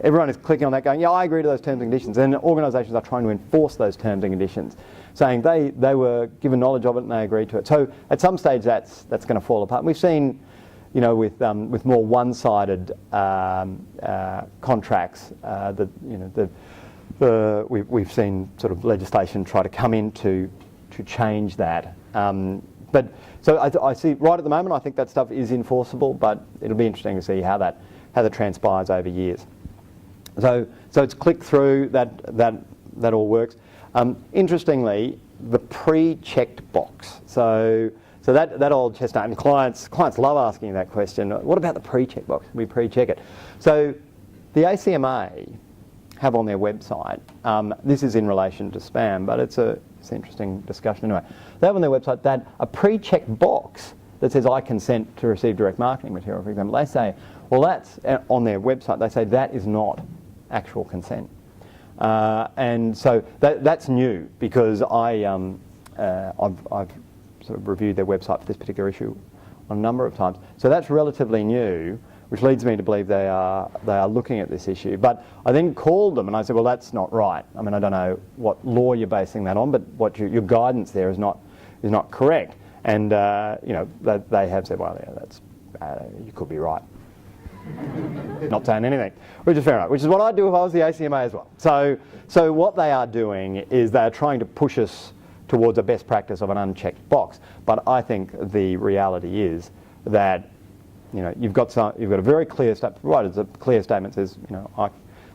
Everyone is clicking on that going, yeah, I agree to those terms and conditions. And organisations are trying to enforce those terms and conditions, saying they were given knowledge of it and they agreed to it. So at some stage that's going to fall apart. And we've seen, with more one-sided contracts, we've seen sort of legislation try to come in to change that. But so I see right at the moment, I think that stuff is enforceable, but it'll be interesting to see how that transpires over years. So it's click through, that all works. Interestingly, the pre-checked box. So that old chestnut, and clients love asking that question. What about the pre-check box? We pre-check it. So the ACMA have on their website, this is in relation to spam, but it's an interesting discussion anyway. They have on their website that a pre-checked box that says I consent to receive direct marketing material, for example. They say, well, that's on their website. They say that is not actual consent, and so that's new, because I've sort of reviewed their website for this particular issue on a number of times. So that's relatively new, which leads me to believe they are looking at this issue. But I then called them and I said, well, that's not right. I mean, I don't know what law you're basing that on, but what your guidance there is not correct. And they have said, well, yeah, that's you could be right. Not saying anything, which is fair enough, which is what I'd do if I was the ACMA as well. So what they are doing is they're trying to push us towards a best practice of an unchecked box. But I think the reality is that you've got a very clear statement, provided a clear statement says,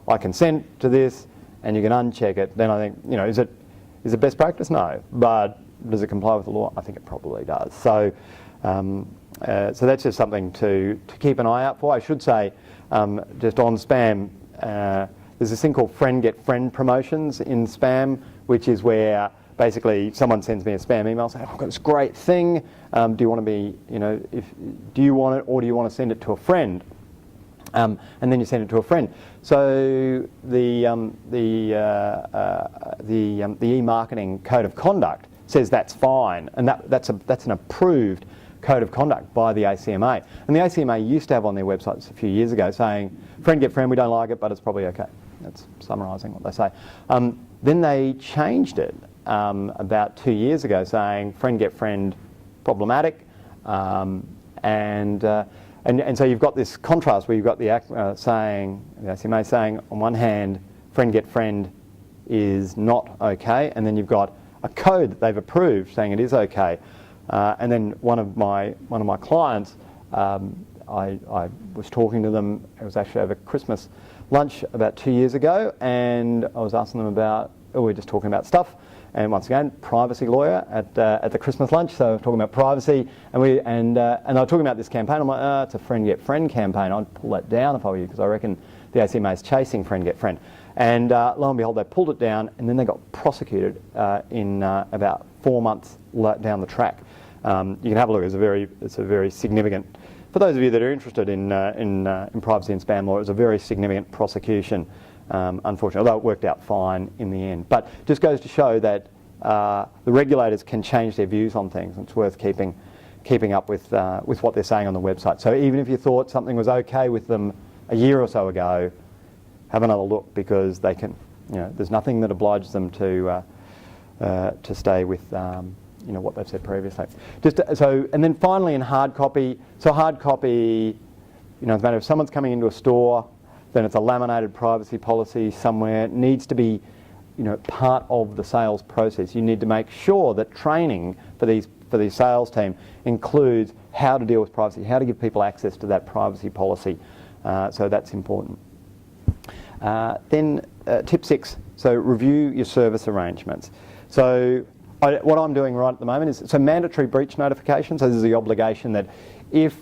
I consent to this, and you can uncheck it. Then I think, is it best practice? No, but does it comply with the law? I think it probably does. So that's just something to keep an eye out for. I should say, just on spam, there's this thing called friend get friend promotions in spam, which is where basically someone sends me a spam email saying, I've got this great thing. Do you want to be, do you want it, or do you want to send it to a friend? And then you send it to a friend. So the e-marketing code of conduct says that's fine, and that's an approved code of conduct by the ACMA. And the ACMA used to have on their websites a few years ago saying, friend get friend, we don't like it, but it's probably okay. That's summarising what they say. Then they changed it about 2 years ago, saying friend get friend problematic, and so you've got this contrast where you've got the ACMA saying on one hand friend get friend is not okay, and then you've got a code that they've approved saying it is okay. And then one of my clients, I was talking to them. It was actually over Christmas lunch about 2 years ago, and I was asking them about. We were just talking about stuff, and once again, privacy lawyer at the Christmas lunch. So I was talking about privacy, and they were talking about this campaign. I'm like, it's a friend get friend campaign. I'd pull that down if I were you, because I reckon the ACMA is chasing friend get friend. And lo and behold, they pulled it down, and then they got prosecuted in about 4 months down the track. You can have a look. It's a very significant. For those of you that are interested in privacy and spam law, it was a very significant prosecution. Unfortunately, although it worked out fine in the end. But it just goes to show that the regulators can change their views on things. And it's worth keeping up with what they're saying on the website. So even if you thought something was okay with them a year or so ago, have another look, because they can. There's nothing that obliges them to stay with what they've said previously. And then finally in hard copy. So hard copy, no matter if someone's coming into a store, then it's a laminated privacy policy somewhere. It needs to be, part of the sales process. You need to make sure that training for the sales team includes how to deal with privacy, how to give people access to that privacy policy. So that's important. Then tip 6. So review your service arrangements. So what I'm doing right at the moment is mandatory breach notification. So this is the obligation that if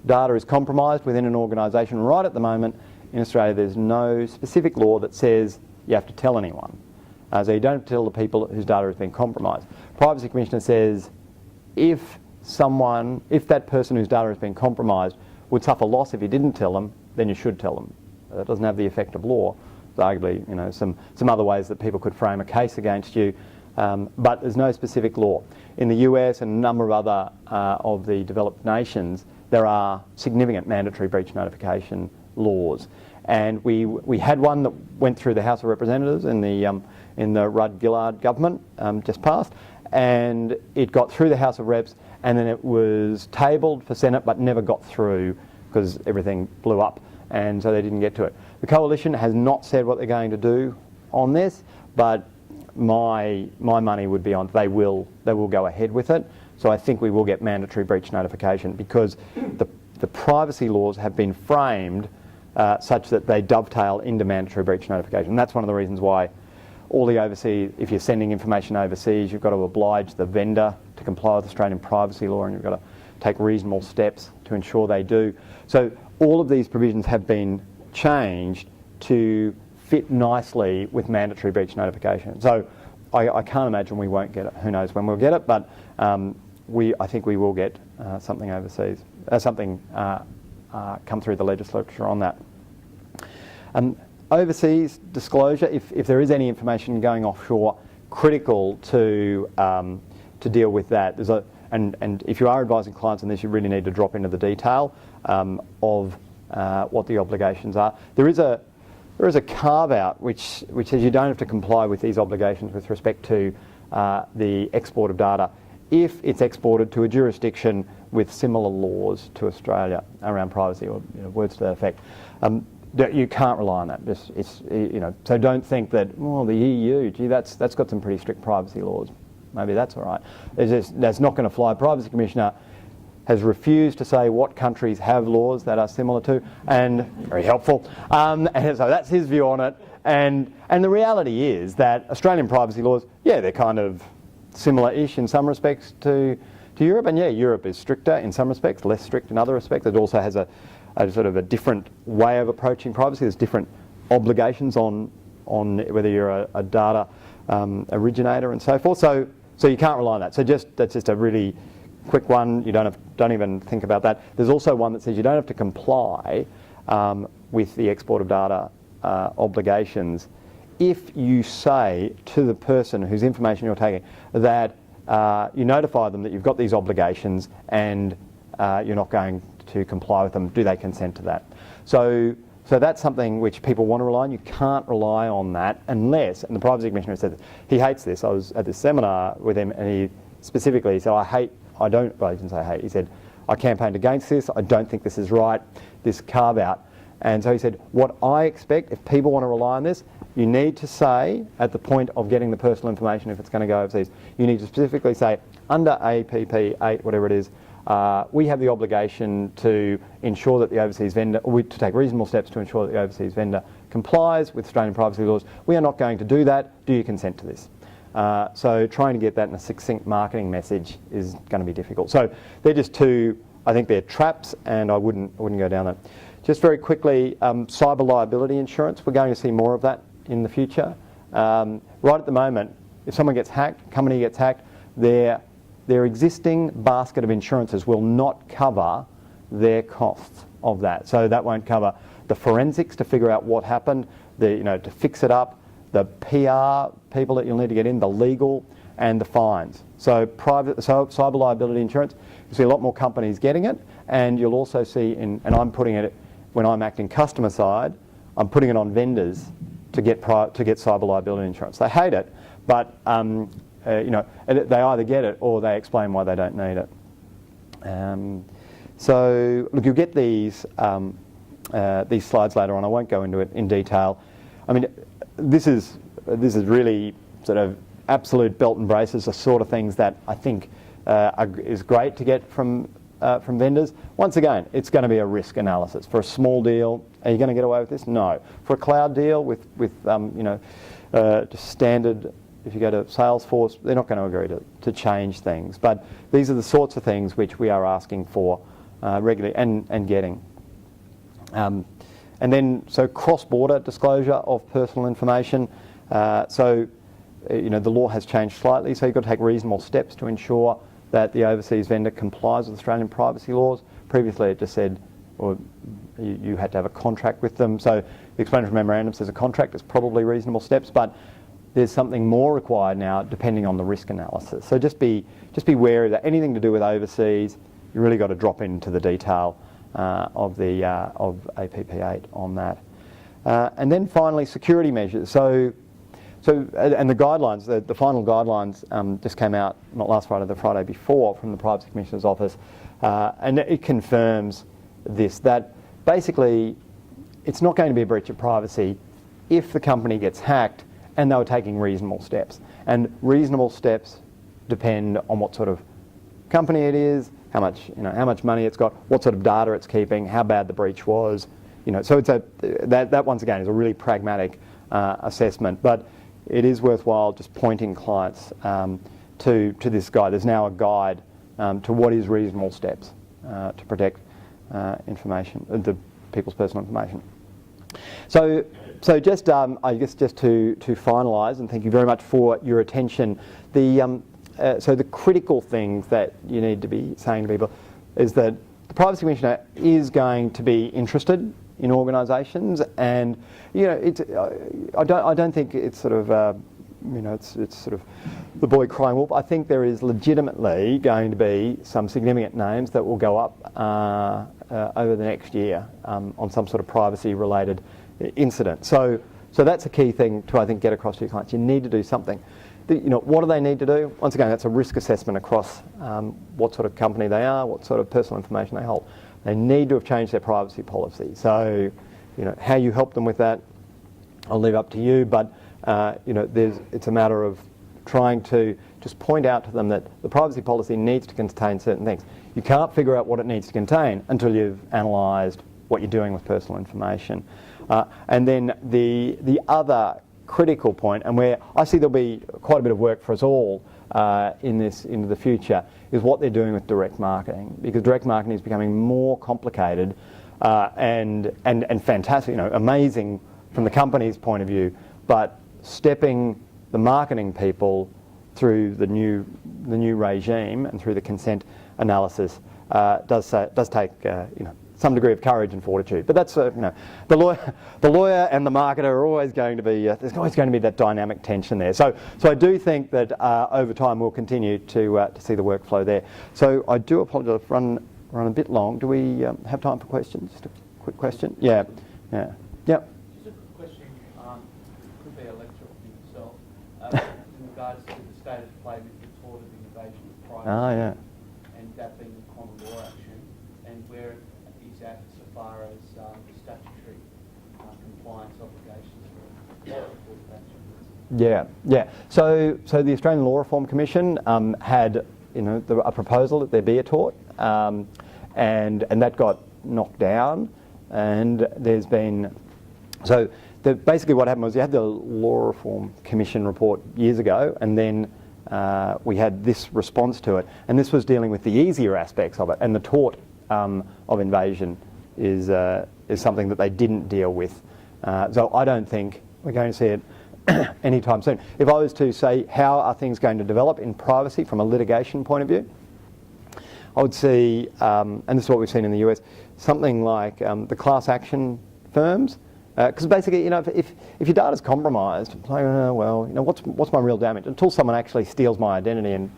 data is compromised within an organisation, right at the moment in Australia there's no specific law that says you have to tell anyone. So you don't tell the people whose data has been compromised. Privacy Commissioner says if that person whose data has been compromised would suffer loss if you didn't tell them, then you should tell them. That doesn't have the effect of law. There's arguably, some other ways that people could frame a case against you, but there's no specific law. In the US and a number of other of the developed nations, there are significant mandatory breach notification laws. And we had one that went through the House of Representatives in the Rudd-Gillard government just passed, and it got through the House of Reps, and then it was tabled for Senate but never got through because everything blew up, and so they didn't get to it. The Coalition has not said what they're going to do on this, but my money would be on they will go ahead with it. So I think we will get mandatory breach notification because the privacy laws have been framed such that they dovetail into mandatory breach notification. And that's one of the reasons why all the overseas, if you're sending information overseas, you've got to oblige the vendor to comply with Australian privacy law, and you've got to take reasonable steps to ensure they do. So all of these provisions have been changed to fit nicely with mandatory breach notification. So I can't imagine we won't get it. Who knows when we'll get it, but I think we will get something overseas, come through the legislature on that. Overseas disclosure, if there is any information going offshore, critical to deal with that. And if you are advising clients on this, you really need to drop into the detail of what the obligations are. There is a carve-out which says you don't have to comply with these obligations with respect to the export of data if it's exported to a jurisdiction with similar laws to Australia around privacy, or words to that effect. You can't rely on that. So don't think that, well, the EU, gee, that's got some pretty strict privacy laws. Maybe that's all right. That's not going to fly. Privacy Commissioner has refused to say what countries have laws that are similar to, and very helpful. And so that's his view on it. And the reality is that Australian privacy laws, yeah, they're kind of similar-ish in some respects to Europe, and yeah, Europe is stricter in some respects, less strict in other respects. It also has a sort of a different way of approaching privacy. There's different obligations on whether you're a data originator and so forth. So you can't rely on that. So that's just a really quick one. You don't even think about that. There's also one that says you don't have to comply with the export of data obligations if you say to the person whose information you're taking that you notify them that you've got these obligations and you're not going to comply with them. Do they consent to that? So that's something which people want to rely on. You can't rely on that unless, and the Privacy Commissioner said he hates this. I was at this seminar with him, and he specifically said, he didn't say hate, he said, I campaigned against this, I don't think this is right, this carve out. And so he said, what I expect, if people want to rely on this, you need to say, at the point of getting the personal information, if it's going to go overseas, you need to specifically say, under APP 8, whatever it is, we have the obligation to ensure that the overseas vendor, or to take reasonable steps to ensure that the overseas vendor complies with Australian privacy laws. We are not going to do that. Do you consent to this? So trying to get that in a succinct marketing message is going to be difficult. So they're just two, I think they're traps, and I wouldn't go down that. Just very quickly, cyber liability insurance. We're going to see more of that in the future. Right at the moment, if someone gets hacked, company gets hacked, their existing basket of insurances will not cover their costs of that. So that won't cover the forensics to figure out what happened, to fix it up, the PR people that you'll need to get in, the legal, and the fines. So cyber liability insurance, you see a lot more companies getting it, and you'll also see, and I'm putting it, when I'm acting customer side, I'm putting it on vendors to get cyber liability insurance. They hate it, but they either get it or they explain why they don't need it. So look, you'll get these slides later on. I won't go into it in detail. I mean, this is really sort of absolute belt and braces, the sort of things that I think is great to get from vendors. Once again, it's going to be a risk analysis. For a small deal, are you going to get away with this? No. For a cloud deal with just standard, if you go to Salesforce, they're not going to agree to change things. But these are the sorts of things which we are asking for regularly and getting. And then, so cross-border disclosure of personal information. So the law has changed slightly, so you've got to take reasonable steps to ensure that the overseas vendor complies with Australian privacy laws. Previously it just said, or you had to have a contract with them. So the explanatory memorandum says a contract is probably reasonable steps, but there's something more required now depending on the risk analysis. So just be wary that anything to do with overseas, you really got to drop into the detail of APP8 on that. And then finally, security measures. So and the guidelines, the final guidelines just came out not last Friday, the Friday before, from the Privacy Commissioner's office, and it confirms this, that basically it's not going to be a breach of privacy if the company gets hacked and they were taking reasonable steps. And reasonable steps depend on what sort of company it is, how much money it's got, what sort of data it's keeping, how bad the breach was. So it's that once again is a really pragmatic assessment. But it is worthwhile just pointing clients to this guide. There's now a guide to what is reasonable steps to protect information, the people's personal information. So just I guess just to finalise, and thank you very much for your attention. So the critical things that you need to be saying to people is that the Privacy Commissioner is going to be interested in organisations, and I don't think it's sort of it's sort of the boy crying wolf. I think there is legitimately going to be some significant names that will go up over the next year on some sort of privacy-related incident. So that's a key thing to, I think, get across to your clients. You need to do something. What do they need to do? Once again, that's a risk assessment across what sort of company they are, what sort of personal information they hold. They need to have changed their privacy policy. So, how you help them with that, I'll leave up to you. But it's a matter of trying to just point out to them that the privacy policy needs to contain certain things. You can't figure out what it needs to contain until you've analysed what you're doing with personal information. And then the other critical point, and where I see there'll be quite a bit of work for us all in this into the future, is what they're doing with direct marketing, because direct marketing is becoming more complicated and fantastic, amazing from the company's point of view, but stepping the marketing people through the new regime and through the consent analysis does take some degree of courage and fortitude. But that's the lawyer and the marketer are always going to be there's always going to be that dynamic tension there. So I do think that over time we'll continue to see the workflow there. So I do apologise for run a bit long. Do we have time for questions? Just a quick question. Yeah. Just a quick question. Could be a lecture for yourself in regards to the state of play with the tort of invasion of privacy. And that being a common law action, and where is that so far as statutory compliance obligations for tort Yeah. So the Australian Law Reform Commission had a proposal that there be a tort, and that got knocked down, and there's been basically what happened was you had the Law Reform Commission report years ago, and then we had this response to it, and this was dealing with the easier aspects of it, and the tort of invasion is something that they didn't deal with. So I don't think we're going to see it anytime soon. If I was to say how are things going to develop in privacy from a litigation point of view, I would see, and this is what we've seen in the US, something like the class action firms. Because basically, if your data's compromised, it's like, what's my real damage? Until someone actually steals my identity and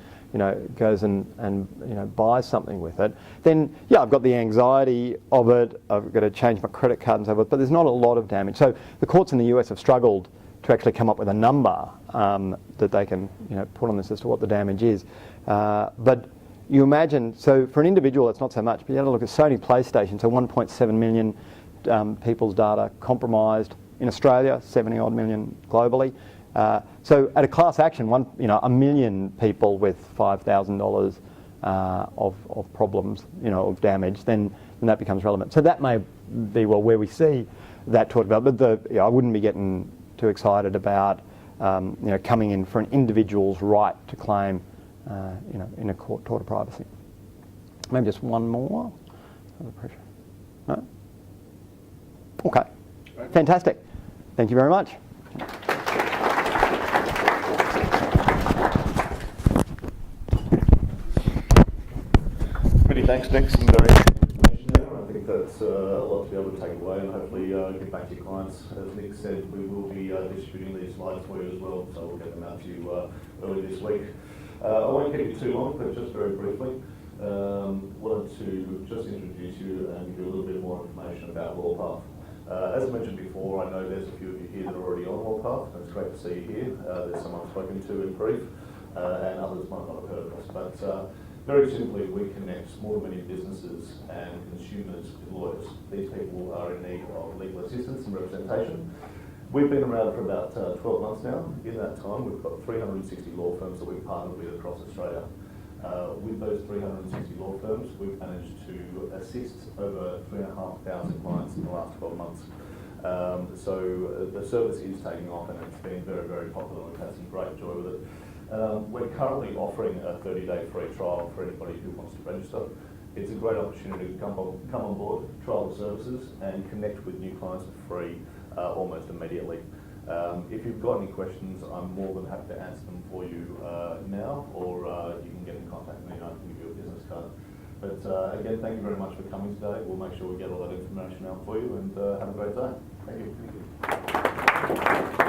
goes and buys something with it, then I've got the anxiety of it. I've got to change my credit card and so forth. But there's not a lot of damage. So the courts in the US have struggled to actually come up with a number that they can put on this as to what the damage is. But you imagine, so for an individual, it's not so much. But you have to look at Sony PlayStation. So 1.7 million. People's data compromised in Australia, 70 odd million globally. So at a class action, a million people with $5,000 of problems, of damage, then that becomes relevant. So that may be where we see that tort about. But I wouldn't be getting too excited about coming in for an individual's right to claim, in a court tort of privacy. Maybe just one more. Under pressure. No. Okay, fantastic. Thank you very much. thanks, Nick. Some very interesting information there. I think that's a lot to be able to take away and hopefully get back to your clients. As Nick said, we will be distributing these slides for you as well, so we'll get them out to you early this week. I won't keep you too long, but just very briefly, wanted to just introduce you and give you a little bit more information about Lawpath. As I mentioned before, I know there's a few of you here that are already on Lawpath, and it's great to see you here. There's some I've spoken to in brief, and others might not have heard of us. But very simply, we connect small to medium businesses and consumers with lawyers. These people are in need of legal assistance and representation. We've been around for about 12 months now. In that time, we've got 360 law firms that we've partnered with across Australia. With those 360 law firms, we've managed to assist over 3,500 clients in the last 12 months. So the service is taking off and it's been very, very popular. We've had some great joy with it. We're currently offering a 30-day free trial for anybody who wants to register. It's a great opportunity to come on board, trial the services and connect with new clients for free almost immediately. If you've got any questions, I'm more than happy to answer them for you now, or you can get in contact with me and I can give you a business card. But again, thank you very much for coming today. We'll make sure we get all that information out for you and have a great day. Thank you.